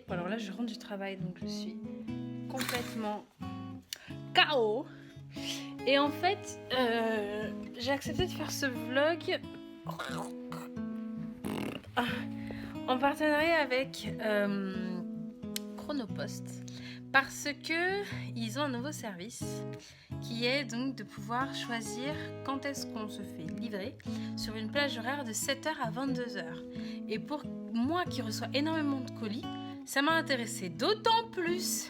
Bon, alors là, je rentre du travail, donc je suis complètement KO. Et en fait, j'ai accepté de faire ce vlog en partenariat avec Chronopost parce que ils ont un nouveau service qui est donc de pouvoir choisir quand est-ce qu'on se fait livrer sur une plage horaire de 7h à 22h. Et pour moi qui reçois énormément de colis, ça m'a intéressée, d'autant plus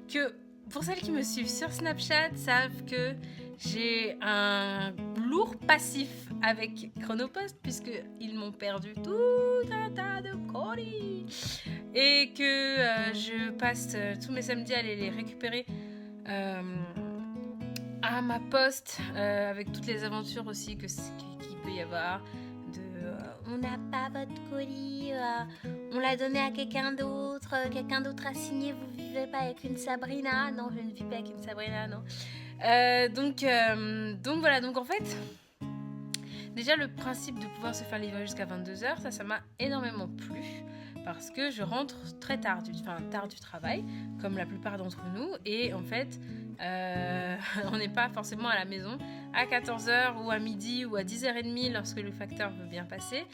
que pour celles qui me suivent sur Snapchat savent que j'ai un lourd passif avec Chronopost puisqu'ils m'ont perdu tout un tas de colis et que je passe tous mes samedis à aller les récupérer à ma poste avec toutes les aventures aussi qu'il peut y avoir. On n'a pas votre colis, on l'a donné à quelqu'un d'autre a signé, vous vivez pas avec une Sabrina. Non, je ne vis pas avec une Sabrina, non. Donc voilà, donc en fait, déjà le principe de pouvoir se faire livrer jusqu'à 22h, ça m'a énormément plu parce que je rentre très tard du travail, comme la plupart d'entre nous, et en fait, on n'est pas forcément à la maison à 14h ou à midi ou à 10h30 lorsque le facteur veut bien passer.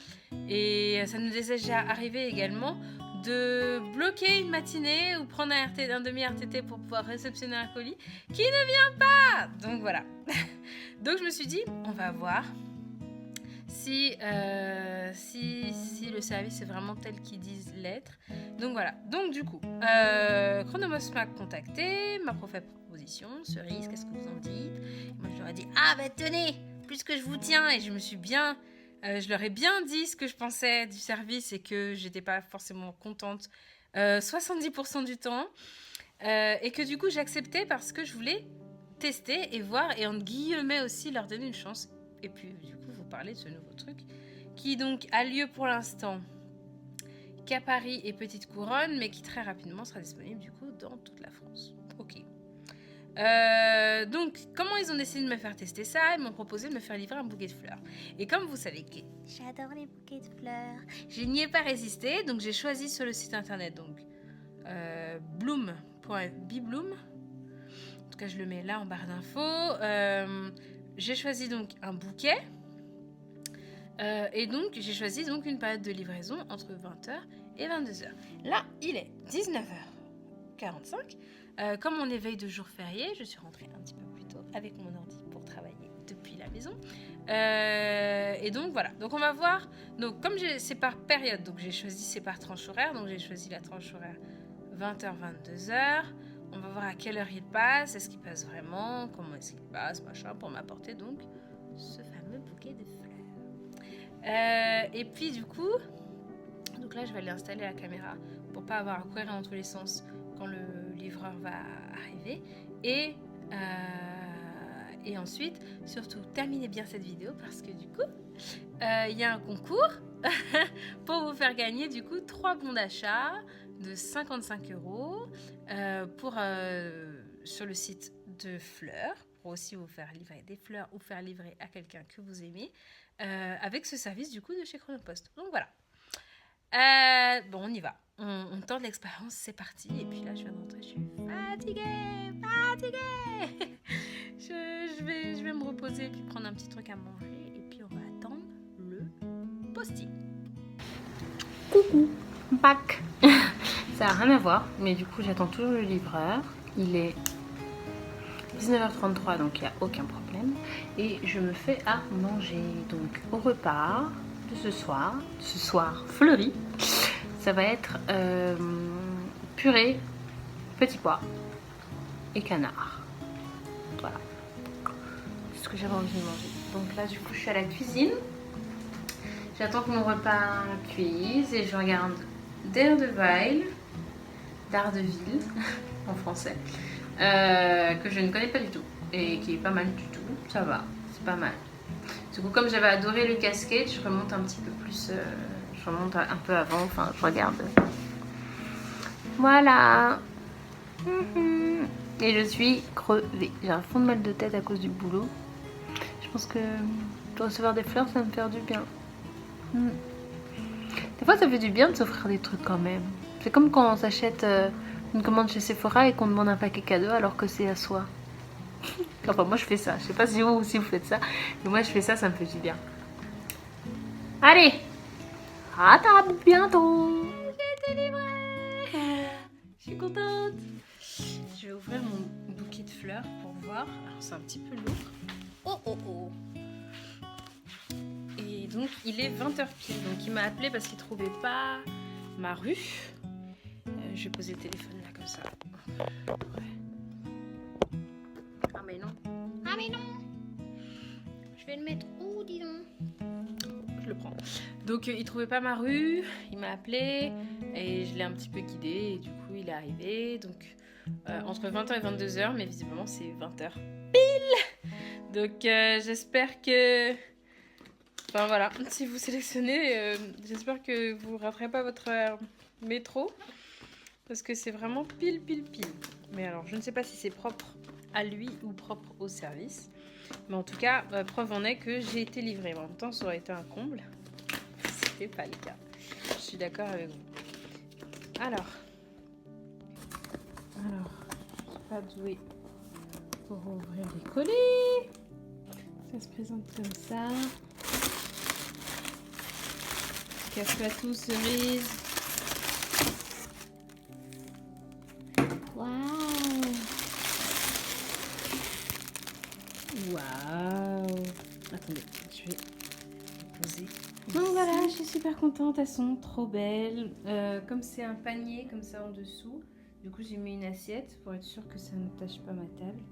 Et ça nous est déjà arrivé également de bloquer une matinée ou prendre un demi-RTT pour pouvoir réceptionner un colis qui ne vient pas. Donc voilà. Donc je me suis dit, on va voir si le service est vraiment tel qu'ils disent l'être. Donc voilà. Donc du coup, Chronopost m'a contacté, m'a fait proposition, cerise, qu'est-ce que vous en dites? Et moi je leur ai dit, ah bah tenez, puisque je vous tiens, et je me suis bien... je leur ai bien dit ce que je pensais du service et que j'étais pas forcément contente 70% du temps et que du coup j'acceptais parce que je voulais tester et voir et entre guillemets aussi leur donner une chance et puis du coup vous parler de ce nouveau truc qui donc a lieu pour l'instant qu'à Paris et Petite Couronne mais qui très rapidement sera disponible du coup dans toute la France. Ok. Donc, comment ils ont décidé de me faire tester ça? Ils m'ont proposé de me faire livrer un bouquet de fleurs. Et comme vous savez que j'adore les bouquets de fleurs, je n'y ai pas résisté, donc j'ai choisi sur le site internet donc bloom.bibloom. En tout cas, je le mets là en barre d'infos. J'ai choisi donc un bouquet. Et donc, j'ai choisi donc une période de livraison entre 20h et 22h. Là, il est 19h45. Comme on est veille de jour férié, je suis rentrée un petit peu plus tôt avec mon ordi pour travailler depuis la maison. Et donc voilà. Donc on va voir. Donc comme c'est par période, donc j'ai choisi c'est par tranche horaire. Donc j'ai choisi la tranche horaire 20h 22h. On va voir à quelle heure il passe, est-ce qu'il passe vraiment, comment est-ce qu'il passe, machin, pour m'apporter donc ce fameux bouquet de fleurs. Et puis du coup, donc là je vais aller installer la caméra pour pas avoir à courir dans tous les sens quand le livreur va arriver et ensuite surtout terminez bien cette vidéo parce que du coup il y a un concours pour vous faire gagner du coup 3 bons d'achat de 55 € sur le site de fleurs pour aussi vous faire livrer des fleurs ou faire livrer à quelqu'un que vous aimez avec ce service du coup de chez Chronopost. Donc voilà. Bon, on y va. On tente l'expérience, c'est parti. Et puis là, je viens de rentrer, je suis fatiguée. je vais me reposer et puis prendre un petit truc à manger. Et puis on va attendre le posting. Coucou, back. Ça n'a rien à voir, mais du coup, j'attends toujours le livreur. Il est 19h33, donc il n'y a aucun problème. Et je me fais à manger. Donc, au repas de ce soir fleuri, ça va être purée, petits pois et canard. Voilà, c'est ce que j'avais envie de manger. Donc là, du coup, je suis à la cuisine. J'attends que mon repas cuise et je regarde Daredevil en français, que je ne connais pas du tout et qui est pas mal du tout. Ça va, c'est pas mal. Du coup, comme j'avais adoré le cascade, je remonte un petit peu plus. Je remonte un peu avant, enfin, je regarde. Voilà. Et je suis crevée. J'ai un fond de mal de tête à cause du boulot. Je pense que de recevoir des fleurs, ça va me faire du bien. Des fois, ça fait du bien de s'offrir des trucs quand même. C'est comme quand on s'achète une commande chez Sephora et qu'on demande un paquet cadeau alors que c'est à soi. Enfin, moi je fais ça. Je sais pas si vous aussi vous faites ça. Mais moi je fais ça, ça me fait du bien. Allez, à table bientôt. J'ai été livrée. Je suis contente. Je vais ouvrir mon bouquet de fleurs pour voir. Alors c'est un petit peu lourd. Oh oh oh. Et donc il est 20h pile. Donc il m'a appelé parce qu'il trouvait pas ma rue. Je vais poser le téléphone là comme ça. Ouais. Ah mais non. Ah mais non. Je vais le mettre où, dis donc. Je le prends. Donc il trouvait pas ma rue. Il m'a appelé et je l'ai un petit peu guidé. Et du coup il est arrivé. Donc entre 20h et 22h. Mais visiblement c'est 20h pile. Donc j'espère que... Enfin voilà, si vous sélectionnez, j'espère que vous ne raterez pas votre métro. Parce que c'est vraiment pile. Mais alors, je ne sais pas si c'est propre à lui ou propre au service. Mais en tout cas, preuve en est que j'ai été livrée. En même temps, ça aurait été un comble. C'était pas le cas. Je suis d'accord avec vous. Alors, je ne suis pas douée pour ouvrir les colis. Ça se présente comme ça. Casse-patou, cerise. Waouh! Attendez, je vais poser. Donc voilà, je suis super contente, elles sont trop belles. Comme c'est un panier comme ça en dessous, du coup j'ai mis une assiette pour être sûre que ça ne tâche pas ma table.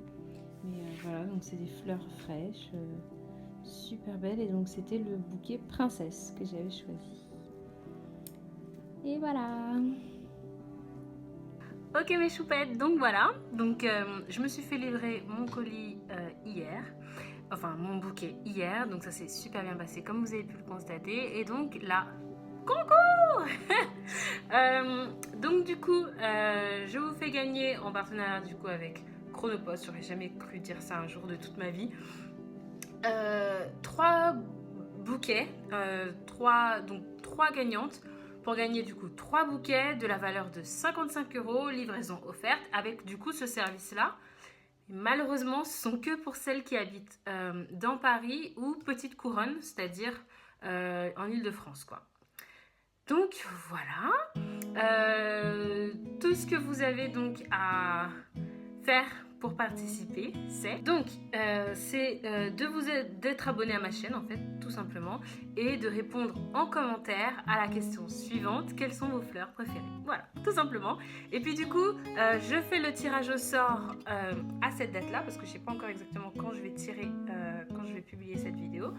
Mais voilà, donc c'est des fleurs fraîches, super belles. Et donc c'était le bouquet princesse que j'avais choisi. Et voilà! Ok mes choupettes, donc voilà, donc je me suis fait livrer mon colis hier, enfin mon bouquet hier, donc ça s'est super bien passé comme vous avez pu le constater, et donc là, concours. Donc du coup, je vous fais gagner en partenariat du coup avec Chronopost, j'aurais jamais cru dire ça un jour de toute ma vie, 3 bouquets, 3 gagnantes, pour gagner du coup 3 bouquets de la valeur de 55 €, livraison offerte avec du coup ce service là. Malheureusement ce sont que pour celles qui habitent dans Paris ou Petite Couronne, c'est-à-dire en Île-de-France quoi. Donc voilà, tout ce que vous avez donc à faire pour participer, c'est d'être abonné à ma chaîne en fait, tout simplement, et de répondre en commentaire à la question suivante: quelles sont vos fleurs préférées? Voilà, tout simplement. Et puis du coup, je fais le tirage au sort à cette date-là, parce que je sais pas encore exactement quand je vais tirer, quand je vais publier cette vidéo.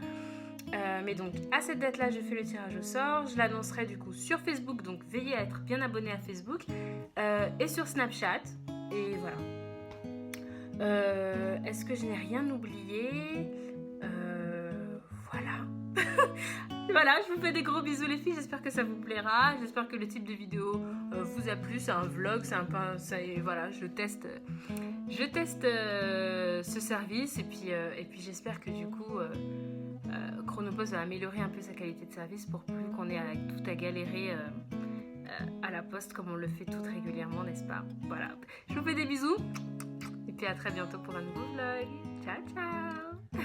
Mais donc à cette date-là, je fais le tirage au sort. Je l'annoncerai du coup sur Facebook, donc veillez à être bien abonné à Facebook, et sur Snapchat. Et voilà. Est-ce que je n'ai rien oublié? Voilà. Voilà, je vous fais des gros bisous les filles, j'espère que ça vous plaira, j'espère que le type de vidéo vous a plu, c'est un vlog, c'est un peu, voilà, je teste ce service, et puis j'espère que du coup Chronopost va améliorer un peu sa qualité de service pour plus qu'on ait tout à galérer à la poste comme on le fait tout régulièrement, n'est-ce pas? Voilà, je vous fais des bisous. Et puis à très bientôt pour un nouveau vlog. Ciao ciao.